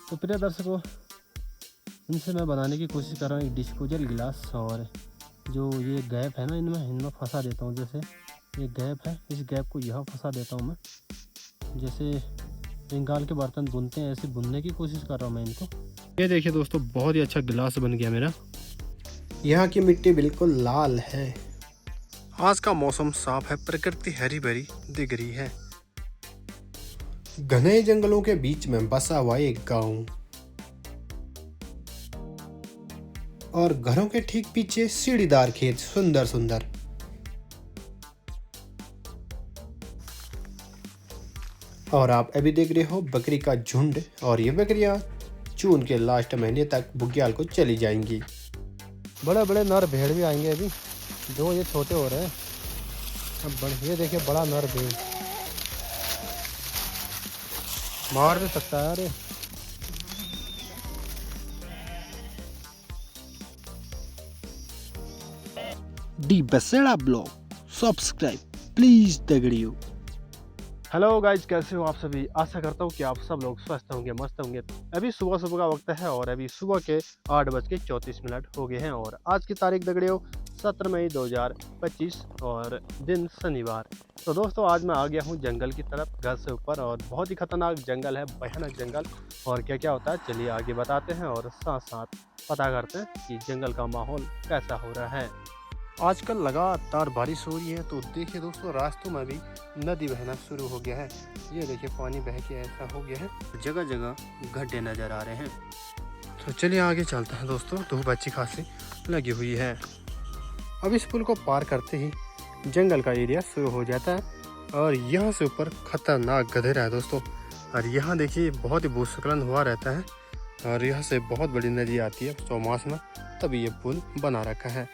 तो प्रिय दर्शकों, इनसे मैं बनाने की कोशिश कर रहा हूँ एक डिस्पोजल गिलास। और जो ये गैप है ना, इनमें फंसा देता हूँ। जैसे ये गैप है, इस गैप को यहाँ फंसा देता हूँ मैं। जैसे बंगाल के बर्तन बुनते हैं ऐसे बुनने की कोशिश कर रहा हूँ मैं इनको। ये देखिए दोस्तों, बहुत ही अच्छा गिलास बन गया मेरा। यहाँ की मिट्टी बिल्कुल लाल है। आज का मौसम साफ है, प्रकृति हरी भरी दिख रही है। घने जंगलों के बीच में बसा हुआ एक गांव, और घरों के ठीक पीछे सीढ़ीदार खेत सुंदर सुंदर। और आप अभी देख रहे हो बकरी का झुंड, और ये बकरियां जून के लास्ट महीने तक बुग्याल को चली जाएंगी। बड़े बड़े नर भेड़ भी आएंगे अभी, जो ये छोटे हो रहे हैं। अब ये देखिए, बड़ा नर भेड़ मार भी सकता है। अरे डी बसेड़ा ब्लॉग सब्सक्राइब प्लीज दगड़ियो। हेलो गाइज, कैसे हो आप सभी। आशा करता हूँ कि आप सब लोग स्वस्थ होंगे, मस्त होंगे। अभी सुबह सुबह का वक्त है और अभी सुबह के 8:34 हो गए हैं। और आज की तारीख दगड़ियों 17 मई 2025 और दिन शनिवार। तो दोस्तों, आज मैं आ गया हूँ जंगल की तरफ, घर से ऊपर। और बहुत ही खतरनाक जंगल है, भयानक जंगल। और क्या क्या होता है चलिए आगे बताते हैं, और साथ साथ पता करते हैं कि जंगल का माहौल कैसा हो रहा है। आजकल लगातार बारिश हो रही है, तो देखिए दोस्तों, रास्तों में भी नदी बहना शुरू हो गया है। ये देखिए, पानी बह के ऐसा हो गया है, जगह जगह गड्ढे नजर आ रहे हैं। तो चलिए आगे चलते हैं दोस्तों, धूप अच्छी खासी लगी हुई है। अब इस पुल को पार करते ही जंगल का एरिया शुरू हो जाता है, और यहाँ से ऊपर खतरनाक गधेरा है दोस्तों। और यहाँ देखिए, बहुत ही भूस्खलन हुआ रहता है, और यहाँ से बहुत बड़ी नदी आती है चौमास में, तभी ये पुल बना रखा है।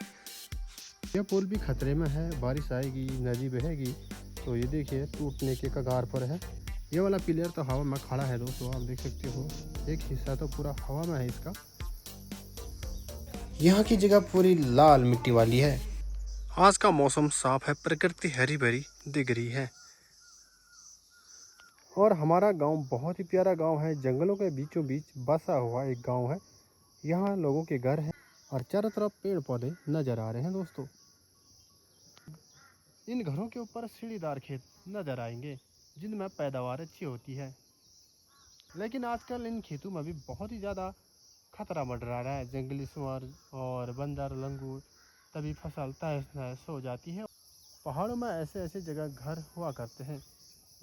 यह पुल भी खतरे में है, बारिश आएगी, नदी बहेगी तो ये देखिए टूटने के कगार पर है। ये वाला पिलर तो हवा में खड़ा है दोस्तों, आप देख सकते हो, एक हिस्सा तो पूरा हवा में है इसका। यहाँ की जगह पूरी लाल मिट्टी वाली है। आज का मौसम साफ है, प्रकृति हरी भरी दिख रही है। और हमारा गांव बहुत ही प्यारा गांव है, जंगलों के बीचों बीच बसा हुआ एक गांव है। यहाँ लोगों के घर हैं और चारों तरफ पेड़ पौधे नजर आ रहे हैं दोस्तों। इन घरों के ऊपर सीढ़ीदार खेत नजर आएंगे, जिनमें पैदावार अच्छी होती है। लेकिन आजकल इन खेतों में भी बहुत ही ज़्यादा खतरा मंडरा रहा है। जंगली सुअर और बंदर, लंगूर, तभी फसल तहस नहस हो जाती है। पहाड़ों में ऐसे ऐसे जगह घर हुआ करते हैं।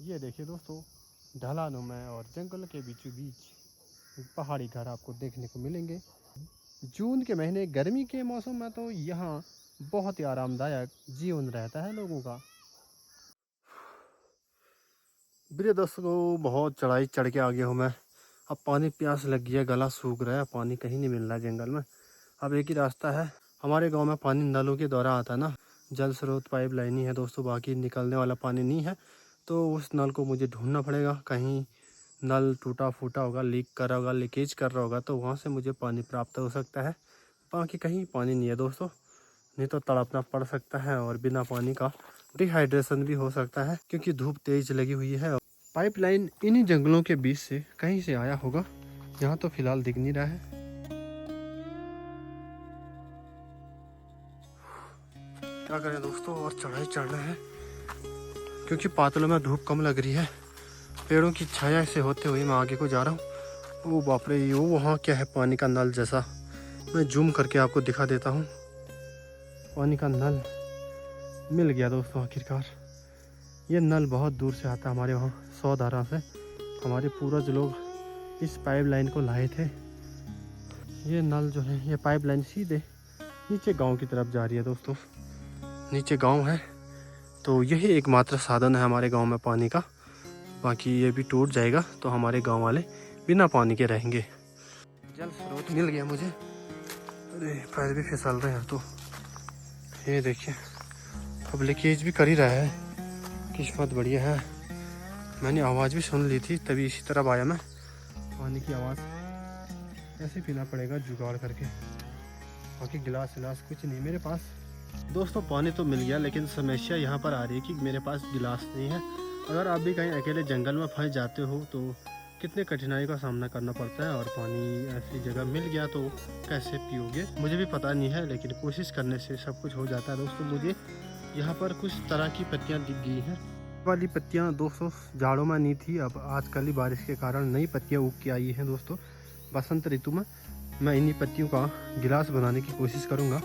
ये देखिए दोस्तों, ढलानों में और जंगल के बीचों बीच पहाड़ी घर आपको देखने को मिलेंगे। जून के महीने गर्मी के मौसम में तो यहाँ बहुत ही आरामदायक जीवन रहता है लोगों का। प्रिय दोस्तों, बहुत चढ़ाई चढ़ के आ गया हूँ मैं। अब पानी प्यास लग गया, गला सूख रहा है, पानी कहीं नहीं मिल रहा है जंगल में। अब एक ही रास्ता है, हमारे गांव में पानी नलों के द्वारा आता है ना, जल स्रोत पाइप लाइन ही है दोस्तों, बाकी निकलने वाला पानी नहीं है। तो उस नल को मुझे ढूंढना पड़ेगा, कहीं नल टूटा फूटा होगा, लीक कर रहा होगा, लीकेज कर रहा होगा, तो वहाँ से मुझे पानी प्राप्त हो सकता है। बाकी कहीं पानी नहीं है दोस्तों, नहीं तो तड़पना पड़ सकता है, और बिना पानी का डिहाइड्रेशन भी हो सकता है, क्योंकि धूप तेज लगी हुई है। पाइपलाइन इन्हीं जंगलों के बीच से कहीं से आया होगा, यहाँ तो फिलहाल दिख नहीं रहा है। क्या करें दोस्तों, और चढ़ाई चढ़ना है, क्योंकि पातलों में धूप कम लग रही है। पेड़ों की छाया से होते हुए मैं आगे को जा रहा हूँ। ओ बाप रे, वो वहाँ क्या है, पानी का नल जैसा। मैं जूम करके आपको दिखा देता हूँ। पानी का नल मिल गया दोस्तों आखिरकार। ये नल बहुत दूर से आता है, हमारे वहाँ 100 धारा से। हमारे पूर्वज लोग इस पाइपलाइन को लाए थे। ये नल जो है, ये पाइपलाइन सीधे नीचे गांव की तरफ जा रही है दोस्तों। नीचे गांव है, तो यही एकमात्र साधन है हमारे गांव में पानी का। बाकी ये भी टूट जाएगा तो हमारे गांव वाले बिना पानी के रहेंगे। जल स्रोत मिल गया मुझे। अरे पैर भी फिसल रहे हैं। तो ये देखिए, अब लीकेज भी कर ही रहा है, किस्मत बढ़िया है। मैंने आवाज़ भी सुन ली थी, तभी इसी तरफ आया मैं। पानी की आवाज़ ऐसे पीना पड़ेगा जुगाड़ करके, बाकी गिलास विलास कुछ नहीं मेरे पास। दोस्तों, पानी तो मिल गया, लेकिन समस्या यहाँ पर आ रही है कि मेरे पास गिलास नहीं है। अगर आप भी कहीं अकेले जंगल में फंस जाते हो तो कितने कठिनाई का सामना करना पड़ता है, और पानी ऐसी जगह मिल गया तो कैसे पियोगे मुझे भी पता नहीं है, लेकिन कोशिश करने से सब कुछ हो जाता है दोस्तों। मुझे यहाँ पर कुछ तरह की पत्तियाँ दिख गई हैं। वाली पत्तियाँ दोस्तों जाड़ों में नहीं थी, अब आजकल ही बारिश के कारण नई पत्तियाँ उग के आई हैं दोस्तों। बसंत ऋतु में मैं इन्हीं पत्तियों का गिलास बनाने की कोशिश करूँगा,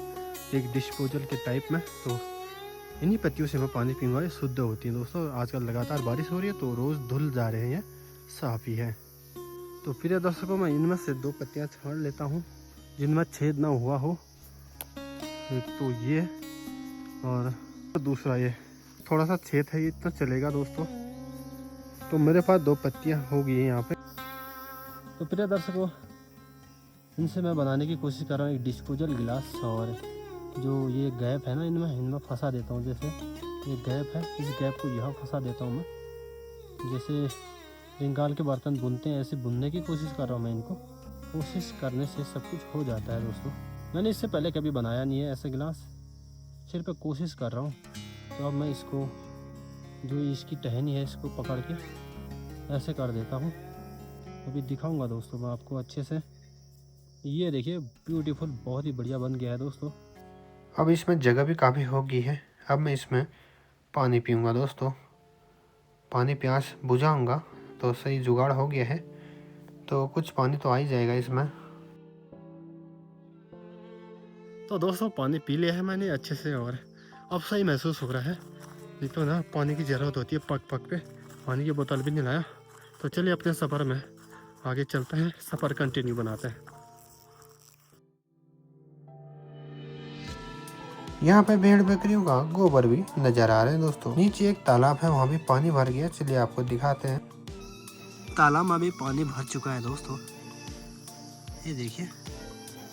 एक डिस्पोजल के टाइप में। तो इन्हीं पत्तियों से मैं पानी पीऊँगा, ये शुद्ध होती हैं दोस्तों। आजकल लगातार बारिश हो रही है तो रोज़ धुल जा रहे हैं, साफ़ ही है। तो प्रिय दर्शकों, मैं इनमें से 2 पत्तियाँ छाड़ लेता हूँ जिनमें छेद ना हुआ हो। एक तो ये और दूसरा ये, थोड़ा सा छेद है, ये इतना चलेगा दोस्तों। तो मेरे पास 2 पत्तियाँ हो गई हैं यहाँ पे। तो प्रिय दर्शकों, इनसे मैं बनाने की कोशिश कर रहा हूँ एक डिस्पोजल गिलास। और जो ये गैप है ना, इनमें फंसा देता हूँ। जैसे ये गैप है, इस गैप को यहाँ फंसा देता हूँ मैं। जैसे रिंगाल के बर्तन बुनते हैं, ऐसे बुनने की कोशिश कर रहा हूँ मैं इनको। कोशिश करने से सब कुछ हो जाता है दोस्तों। मैंने इससे पहले कभी बनाया नहीं है ऐसा गिलास, सिर्फ कोशिश कर रहा हूँ। तो अब मैं इसको, जो इसकी टहनी है, इसको पकड़ के ऐसे कर देता हूँ। अभी दिखाऊंगा दोस्तों मैं आपको अच्छे से। ये देखिए ब्यूटीफुल, बहुत ही बढ़िया बन गया है दोस्तों। अब इसमें जगह भी काफ़ी हो गई है। अब मैं इसमें पानी पीऊँगा दोस्तों। पानी प्यास बुझाऊँगा तो सही जुगाड़ हो गया है, तो कुछ पानी तो आ ही जाएगा इसमें। तो दोस्तों पानी पी लिया है मैंने अच्छे से, और अब सही महसूस हो रहा है। नहीं तो ना पानी की ज़रूरत होती है पग पग पे। पानी की बोतल भी नहीं लाया। तो चलिए अपने सफ़र में आगे चलते हैं, सफ़र कंटिन्यू बनाते हैं। यहाँ पे भेड़ बकरियों का गोबर भी नजर आ रहा है दोस्तों। नीचे एक तालाब है, वहाँ भी पानी भर गया। चलिए आपको दिखाते हैं। तालाब में भी पानी भर चुका है दोस्तों, ये देखिए।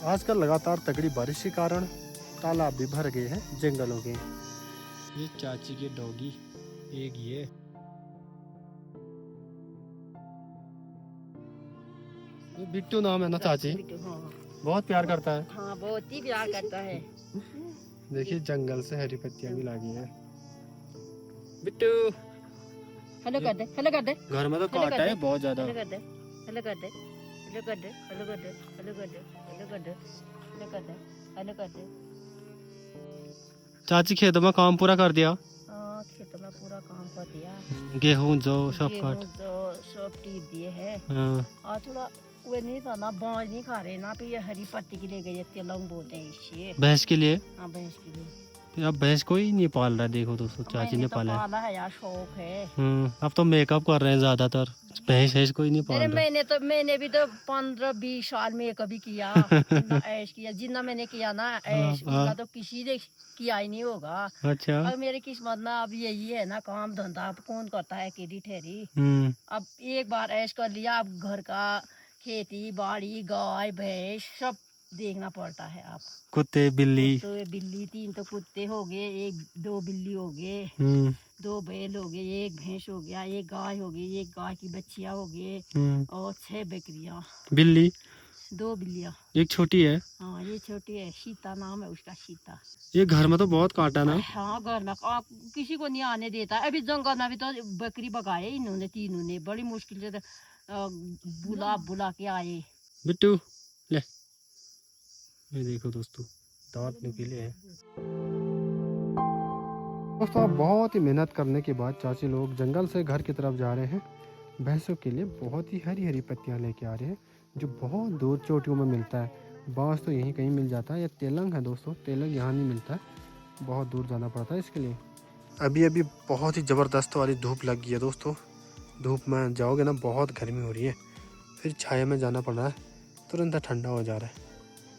आजकल लगातार तगड़ी बारिश के कारण तालाब भी भर गए हैं जंगलों के। ये चाची के डॉगी, एक ये बिट्टू नाम है ना चाची, बहुत प्यार करता है। हाँ, बहुत ही प्यार करता है। देखिए जंगल से हरी पत्तियां भी लगी हैं। बिट्टू हेलो कर दे, हेलो कर दे, घर में तो कांटा है बहुत ज्यादा। हेलो कर दे, हेलो कर दे, हेलो कर दे, हेलो कर दे, हेलो कर दे, हेलो कर दे, हेलो कर दे, हेलो कर दे। चाची खेतों में काम पूरा कर दिया। हाँ, खेतों में पूरा काम कर दिया। गेहूं जो सब गेहूं काट, जो सब टीप दिए है। हाँ। और थोड़ा वो नहीं था ना, बाँझ नहीं खा रहे ना, पे ये हरी पत्ती के लिए गए, तिलंग बोलते हैं इसे। भैंस के लिए। हाँ, भैंस के लिए। अब भैंस कोई नहीं पाल रहा है, देखो दोस्तों चाची ने तो पाला है। पाला है यार, शौक है। अब तो मेकअप कर रहे हैं ज्यादातर, भैंस कोई नहीं पाल अरे रहा। मैंने भी तो 15-20 साल में कभी किया। जितना ऐश किया, जितना मैंने किया ना ऐश, उतना तो किसी ने किया ही नहीं होगा। अच्छा। अब मेरी किस्मत ना अब यही है ना, काम धंधा अब कौन करता है अकेली ठहरी। अब एक बार ऐश कर लिया, अब घर का खेती बाड़ी, गाय भैंस सब देखना पड़ता है। अब कुत्ते बिल्ली, तो बिल्ली, 3 तो कुत्ते हो गए, 1-2 बिल्ली हो गए, 2 बैल हो गए, 1 भैंस हो गया, 1 गाय हो गई, 1 गाय की बच्चियां हो गई, और 6 बकरियां। बिल्ली 2 बिल्लियां। एक छोटी है। हाँ, ये छोटी है, सीता नाम है उसका, सीता। ये घर में तो बहुत काटा ना। हाँ, घर में आप किसी को नहीं आने देता। अभी जंगल में भी तो बकरी भगाए इन्होंने, तीनों ने, बड़ी मुश्किल से बुला बुला के आए। बिट्टू ले, ये देखो दोस्तों दांत निकले हैं। दोस्तों अब बहुत ही मेहनत करने के बाद चाची लोग जंगल से घर की तरफ जा रहे हैं। भैंसों के लिए बहुत ही हरी हरी पत्तियां लेके आ रहे हैं, जो बहुत दूर चोटियों में मिलता है। बांस तो यहीं कहीं मिल जाता है। यह तेलंग है दोस्तों, तेलंग यहाँ नहीं मिलता है, बहुत दूर जाना पड़ता है इसके लिए। अभी अभी बहुत ही ज़बरदस्त वाली धूप लग गई है दोस्तों। धूप में जाओगे ना, बहुत गर्मी हो रही है, फिर छाया में जाना पड़ रहा है, तुरंत ठंडा हो जा रहा है।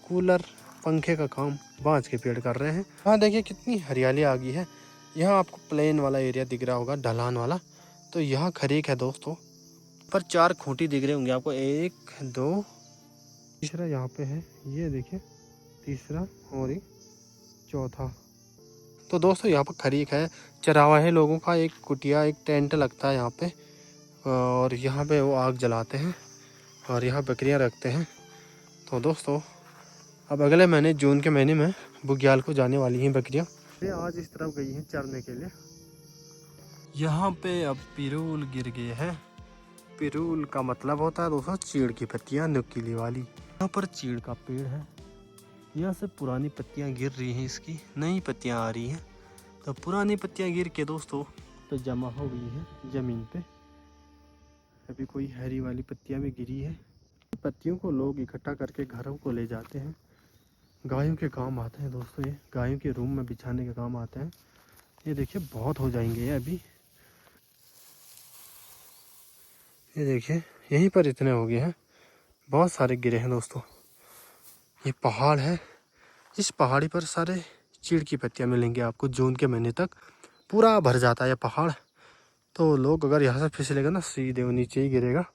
कूलर पंखे का काम बांस के पेड़ कर रहे हैं। हाँ देखिए कितनी हरियाली आ गई है। यहाँ आपको प्लेन वाला एरिया दिख रहा होगा, ढलान वाला, तो यहाँ खरीक है दोस्तों। पर 4 खूंटी दिख रहे होंगे आपको, 1 2 तीसरा यहाँ पे है, ये देखिए तीसरा और एक चौथा। तो दोस्तों यहाँ पर खरीक है, चरावा है लोगों का, एक कुटिया, एक टेंट लगता है यहाँ पे, और यहाँ पे वो आग जलाते हैं और यहाँ बकरियाँ रखते हैं। तो दोस्तों अब अगले महीने, जून के महीने में बुग्याल को जाने वाली हैं बकरियाँ। ये आज इस तरफ गई हैं चरने के लिए। यहाँ पे अब पिरूल गिर गए हैं, पिरूल का मतलब होता है दोस्तों चीड़ की पत्तियां नुकीली वाली। यहाँ पर चीड़ का पेड़ है, यहाँ से पुरानी पत्तियां गिर रही हैं, इसकी नई पत्तियां आ रही हैं। तो पुरानी पत्तियां गिर के दोस्तों तो जमा हो गई है जमीन पे। अभी कोई हरी वाली पत्तियां भी गिरी है। पत्तियों को लोग इकट्ठा करके घरों को ले जाते हैं, गायों के काम आते हैं दोस्तों। ये गायों के रूम में बिछाने के काम आते हैं। ये देखिए बहुत हो जाएंगे ये अभी। ये देखिए यहीं पर इतने हो गए हैं, बहुत सारे गिरे हैं दोस्तों। ये पहाड़ है, इस पहाड़ी पर सारे चीड़ की पत्तियां मिलेंगी आपको। जून के महीने तक पूरा भर जाता है ये पहाड़। तो लोग अगर यहाँ से फिसलेगा ना सीधे वो नीचे ही गिरेगा।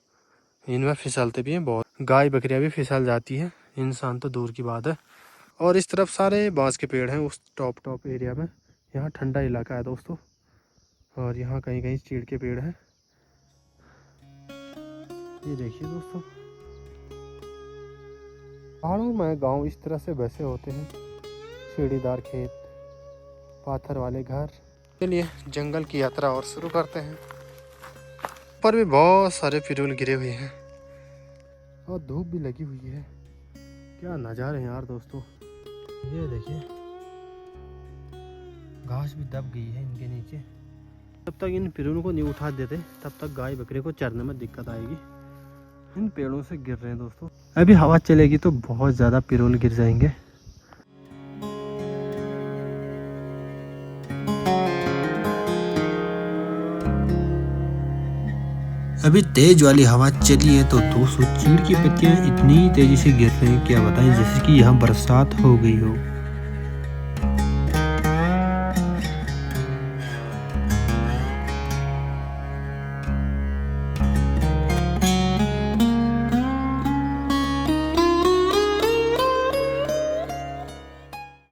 इनमें फिसलते भी हैं बहुत, गाय बकरियां भी फिसल जाती हैं, इंसान तो दूर की बात है। और इस तरफ सारे बांस के पेड़ हैं उस टॉप एरिया में। यहाँ ठंडा इलाका है दोस्तों, और यहाँ कहीं कहीं चीड़ के पेड़ हैं। ये देखिए दोस्तों, पहाड़ों में गांव इस तरह से बसे होते हैं, सीढ़ीदार खेत, पाथर वाले घर। चलिए जंगल की यात्रा और शुरू करते हैं। पर भी बहुत सारे पिरूल गिरे हुए हैं और धूप भी लगी हुई है। क्या नज़ारे हैं यार दोस्तों। ये देखिए घास भी दब गई है इनके नीचे। जब तक इन पिरूलों को नहीं उठा देते तब तक गाय बकरी को चरने में दिक्कत आएगी। इन पेड़ों से गिर रहे हैं दोस्तों। अभी हवा चलेगी तो बहुत ज़्यादा पिरूल गिर जाएंगे। अभी तेज वाली हवा चली है तो दोस्तों चीड़ की पत्तियां इतनी तेजी से गिर रही हैं, क्या बताएं, जैसे कि यहाँ बरसात हो गई हो।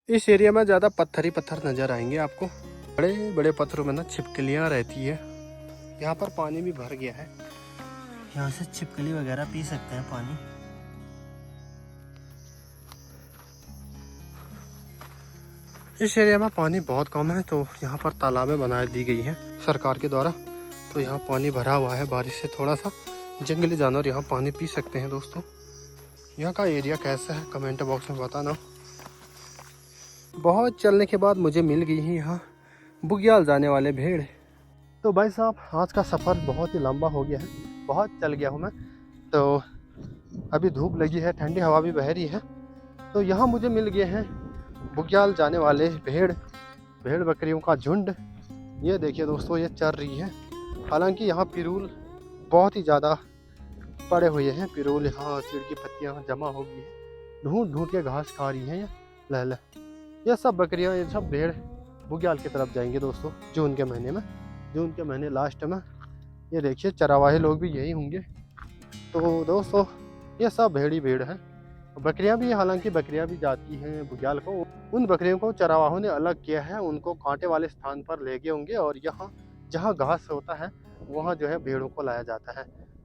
इस एरिया में ज़्यादा पत्थर ही पत्थर नज़र आएंगे आपको। बड़े बड़े पत्थरों में ना छिपकलियाँ रहती है। यहाँ पर पानी भी भर गया है, यहाँ से छिपकली वगैरह पी सकते हैं पानी। इस एरिया में पानी बहुत कम है, तो यहाँ पर तालाबें बना दी गई हैं सरकार के द्वारा। तो यहाँ पानी भरा हुआ है, बारिश से थोड़ा सा जंगली जानवर यहाँ पानी पी सकते हैं दोस्तों। यहाँ का एरिया कैसा है कमेंट बॉक्स में बताना। बहुत चलने के बाद मुझे मिल गई है यहाँ बुग्याल जाने वाले भेड़। तो भाई साहब आज का सफ़र बहुत ही लंबा हो गया है, बहुत चल गया हूँ मैं। तो अभी धूप लगी है, ठंडी हवा भी बह रही है। तो यहाँ मुझे मिल गए हैं बुग्याल जाने वाले भेड़ बकरियों का झुंड। ये देखिए दोस्तों ये चर रही है। हालांकि यहाँ पिरूल बहुत ही ज़्यादा पड़े हुए हैं। पिरूल यहाँ चीड़ की पत्तियाँ जमा हो गई है, ढूंढ ढूंढ के घास खा रही हैं ये लहला। ये सब बकरियां, ये सब भेड़ बुग्याल की तरफ जाएंगे दोस्तों जून के महीने में, जून के महीने लास्ट में। ये देखिए चरावाहे लोग भी यही होंगे। तो दोस्तों ये सब भेड़ ही भेड़ हैं। बकरियां भी, हालांकि बकरियां भी जाती हैं बुग्याल को। उन बकरियों को चरावाहों ने अलग किया है, उनको कांटे वाले स्थान पर ले गए होंगे, और यहाँ जहाँ घास होता है वहाँ जो है भेड़ों को लाया जाता है।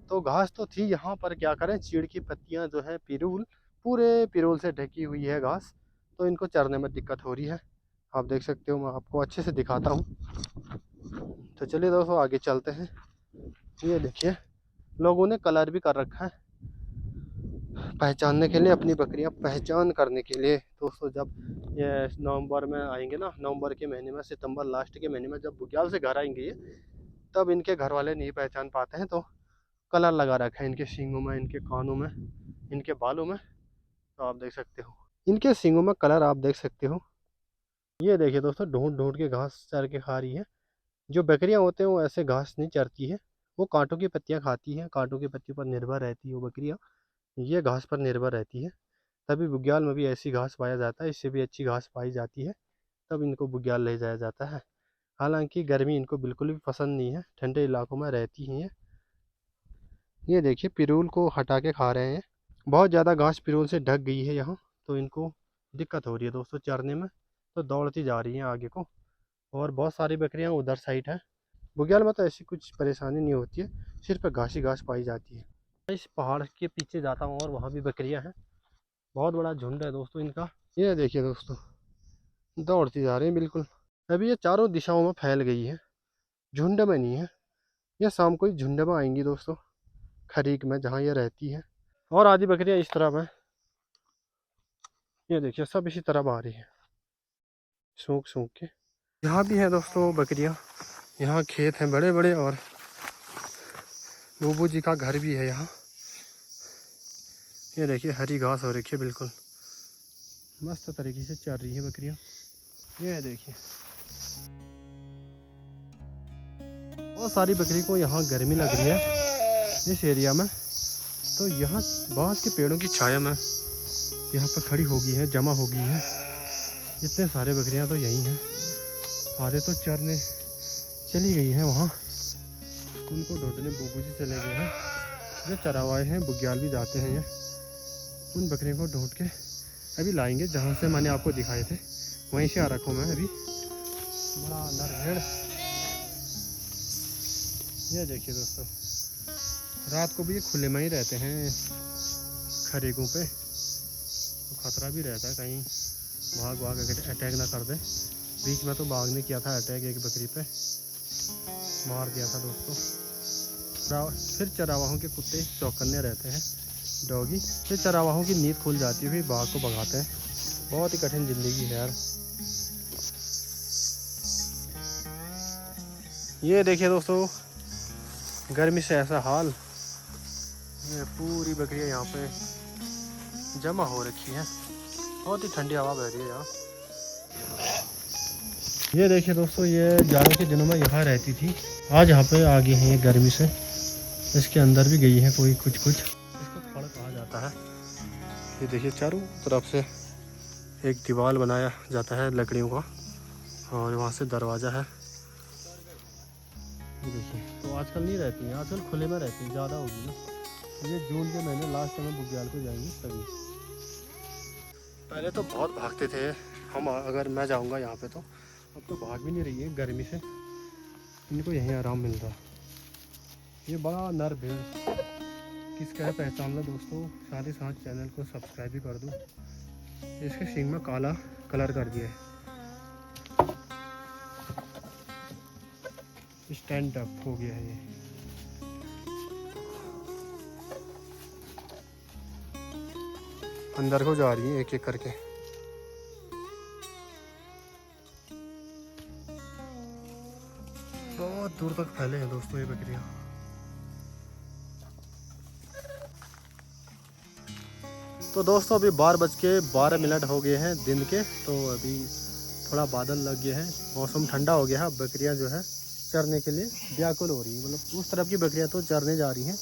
तो घास तो थी यहाँ पर, क्या करें, चीड़ की पत्तियाँ जो है पिरूल, पूरे पिरूल से ढकी हुई है घास। तो इनको चरने में दिक्कत हो रही है। आप देख सकते हो, मैं आपको अच्छे से दिखाता हूँ। तो चलिए दोस्तों आगे चलते हैं। ये देखिए लोगों ने कलर भी कर रखा है पहचानने के लिए, अपनी बकरियां पहचान करने के लिए। दोस्तों जब ये नवंबर में आएंगे ना, नवंबर के महीने में, सितंबर लास्ट के महीने में जब बुग्याल से घर आएंगे ये, तब इनके घर वाले नहीं पहचान पाते हैं, तो कलर लगा रखा है इनके सींगों में, इनके कानों में, इनके बालों में। तो आप देख सकते हो इनके सींगों में कलर, आप देख सकते हो। ये देखिए दोस्तों ढूंढ ढूंढ के घास चर के खा रही है। जो बकरियां होते हैं वो ऐसे घास नहीं चरती है, वो कांटों की पत्तियां खाती हैं, कांटों की पत्तियों पर निर्भर रहती है वो बकरियां। ये घास पर निर्भर रहती है। तभी बुग्याल में भी ऐसी घास पाया जाता है, इससे भी अच्छी घास पाई जाती है, तब इनको बुग्याल ले जाया जाता है। हालांकि गर्मी इनको बिल्कुल भी पसंद नहीं है, ठंडे इलाकों में रहती हैं ये देखिए पिरूल को हटा के खा रहे हैं। बहुत ज़्यादा घास पिरूल से ढक गई है यहाँ, तो इनको दिक्कत हो रही है दोस्तों चरने में। तो दौड़ती जा रही हैं आगे को, और बहुत सारी बकरियां उधर साइड है। बुग्याल में तो ऐसी कुछ परेशानी नहीं होती है, सिर्फ घास ही घास पाई जाती है। इस पहाड़ के पीछे जाता हूँ और वहाँ भी बकरियां हैं, बहुत बड़ा झुंड है दोस्तों इनका। ये देखिए दोस्तों दौड़ती जा रही हैं बिल्कुल। अभी ये चारों दिशाओं में फैल गई है, झुंड में नहीं है। ये शाम को ही झुंड में आएंगी दोस्तों। खरीक में जहाँ ये रहती है। और आधी बकरियां इस तरफ है, ये देखिए सब इसी तरफ आ रही है सूख सूख के। यहाँ भी है दोस्तों बकरियां, यहाँ खेत हैं बड़े बड़े और बूबू जी का घर भी है यहाँ। ये देखिए हरी घास हो रखी है, बिल्कुल मस्त तरीके से चल रही है बकरियां। ये देखिए बहुत सारी बकरी को यहाँ गर्मी लग रही है इस एरिया में, तो यहाँ बांस के पेड़ों की छाया में यहाँ पर खड़ी हो गई है, जमा हो गई है। इतने सारे बकरियां तो यहीं हैं, आधे तो चरने चली गई हैं वहाँ, उनको ढूंढने बूबू जी चले गए हैं। जो चरावाए हैं बुग्याल भी जाते हैं ये, उन बकरियों को ढूंढ के अभी लाएंगे जहाँ से मैंने आपको दिखाए थे, वहीं से आ रखा मैं अभी। बड़ा नर भेड़, ये देखिए दोस्तों, रात को भी ये खुले में ही रहते हैं खरीकों पे, तो खतरा भी रहता है कहीं भाग अगर अटैक ना कर दे। बीच में तो बाघ ने किया था अटैक, एक बकरी पे मार दिया था दोस्तों। फिर चरावाहों के कुत्ते चौकन्ने रहते हैं, डॉगी, फिर चरावाहों की नींद खुल जाती है, फिर बाघ को भगाते हैं। बहुत ही कठिन जिंदगी है यार। ये देखिए दोस्तों, गर्मी से ऐसा हाल, ये पूरी बकरियां यहाँ पे जमा हो रखी है, बहुत ही ठंडी हवा बह रही है यहाँ। ये देखिए दोस्तों, ये जाड़ों के दिनों में यहाँ रहती थी, आज यहाँ पे आ गई है ये गर्मी से। इसके अंदर भी गई है कोई कुछ, इसको फड़ कहा जाता है। ये देखिए चारों तरफ से एक दीवार बनाया जाता है लकड़ियों का, और वहाँ से दरवाज़ा है। ये देखिए, तो आजकल नहीं रहती है, आजकल खुले में रहती है, ज़्यादा होगी ना। ये जून के महीने लास्ट में बुग्याल को जाएंगे तभी। पहले तो बहुत भागते थे हम, अगर मैं जाऊंगा यहाँ पे तो अब तो भाग भी नहीं रही है गर्मी से, इनको यहीं आराम मिल रहा है। ये बड़ा नर भेड़ किसका है पहचान लो दोस्तों, साथ ही साथ चैनल को सब्सक्राइब भी कर दो। इसके सींग में काला कलर कर दिया है, स्टैंड अप हो गया है ये। अंदर को जा रही है एक एक करके। बहुत दूर तक फैले हैं दोस्तों ये बकरियां। तो दोस्तों अभी 12:12 हो गए हैं दिन के, तो अभी थोड़ा बादल लग गए हैं, मौसम ठंडा हो गया है। बकरियां जो है चरने के लिए व्याकुल हो रही है, मतलब उस तरफ की बकरियां तो चरने जा रही हैं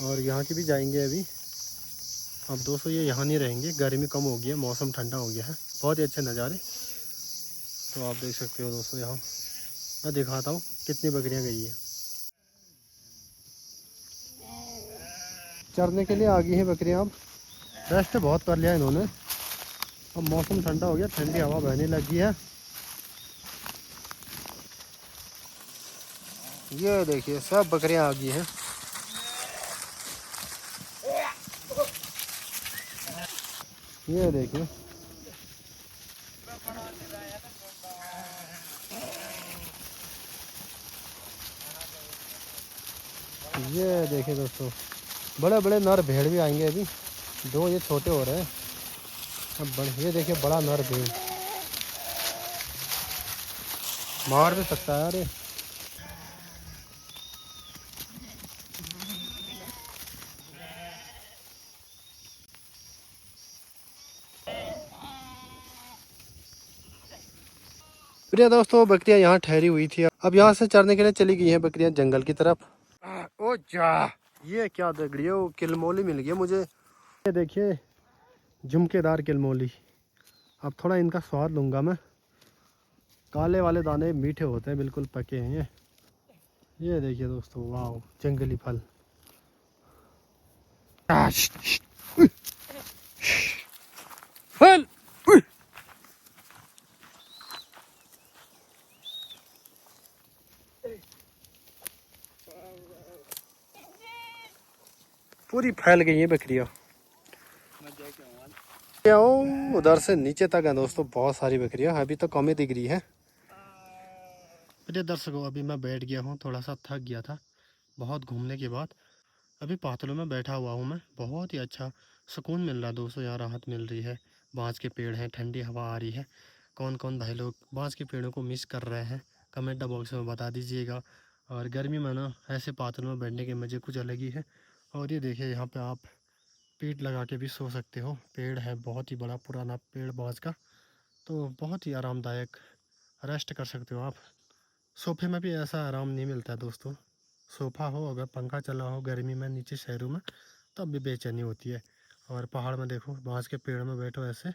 और यहाँ की भी जाएंगे अभी। अब दोस्तों ये यहाँ नहीं रहेंगे, गर्मी कम हो गई है, मौसम ठंडा हो गया है, बहुत ही अच्छे नज़ारे। तो आप देख सकते हो दोस्तों, यहाँ मैं दिखाता हूँ कितनी बकरियाँ गई है। चरने के लिए आ गई हैं बकरियाँ, अब रेस्ट बहुत कर लिया इन्होंने, अब मौसम ठंडा हो गया, ठंडी हवा बहने लगी है। ये देखिए सब बकरियाँ आ गई हैं। ये देखिए, ये देखिए दोस्तों, बड़े बड़े नर भेड़ भी आएंगे अभी, दो ये छोटे हो रहे हैं अब बड़े। ये देखिए बड़ा नर भेड़ मार भी सकता है अरे। प्रिय दोस्तों, बकरियां यहाँ ठहरी हुई थी, अब यहाँ से चरने के लिए चली गई हैं बकरियां जंगल की तरफ। ओ जा, ये क्या देख रही हो, किलमोली मिल गई मुझे। ये देखिए झुमकेदार किलमोली, अब थोड़ा इनका स्वाद लूँगा मैं। काले वाले दाने मीठे होते हैं, बिल्कुल पके हैं ये देखिए दोस्तों, वाह जंगली फल। फल पूरी फैल गई है बकरियां। उधर से नीचे तक है दोस्तों, बहुत सारी बकरियां, अभी तो कम ही दिख रही है। प्रिय दर्शकों, अभी मैं बैठ गया हूँ, थोड़ा सा थक गया था बहुत घूमने के बाद। अभी पातलों में बैठा हुआ हूँ मैं, बहुत ही अच्छा सुकून मिल रहा है दोस्तों, यहाँ राहत मिल रही है। बाँस के पेड़ हैं, ठंडी हवा आ रही है। कौन कौन भाई लोग बाँस के पेड़ों को मिस कर रहे हैं कमेंट बॉक्स में बता दीजिएगा। और गर्मी में ना ऐसे पातलों में बैठने के मज़े कुछ अलग ही है। और ये देखिए यहाँ पे आप पीठ लगा के भी सो सकते हो। पेड़ है बहुत ही बड़ा पुराना पेड़ बाँस का, तो बहुत ही आरामदायक रेस्ट कर सकते हो आप। सोफे में भी ऐसा आराम नहीं मिलता है दोस्तों। सोफ़ा हो अगर पंखा चला हो गर्मी में नीचे शहरों में तब भी बेचैनी होती है। और पहाड़ में देखो बाँस के पेड़ में बैठो ऐसे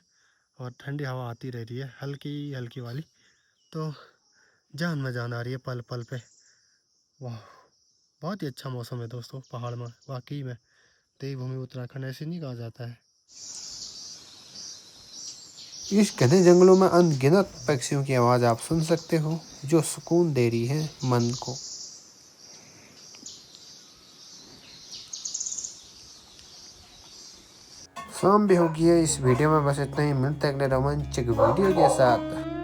और ठंडी हवा आती रह रही है हल्की हल्की वाली, तो जान में जान आ रही है पल पल पे। वाह, बहुत ही अच्छा मौसम है दोस्तों पहाड़ में, वाकई में देवभूमि उत्तराखंड ऐसे नहीं कहा जाता है। इस घने जंगलों में अनगिनत पक्षियों की आवाज़ आप सुन सकते हो जो सुकून दे रही है मन को। शाम भी हो गई है। इस वीडियो में बस इतना ही, मिलते हैं अगले रोमांचक वीडियो के साथ।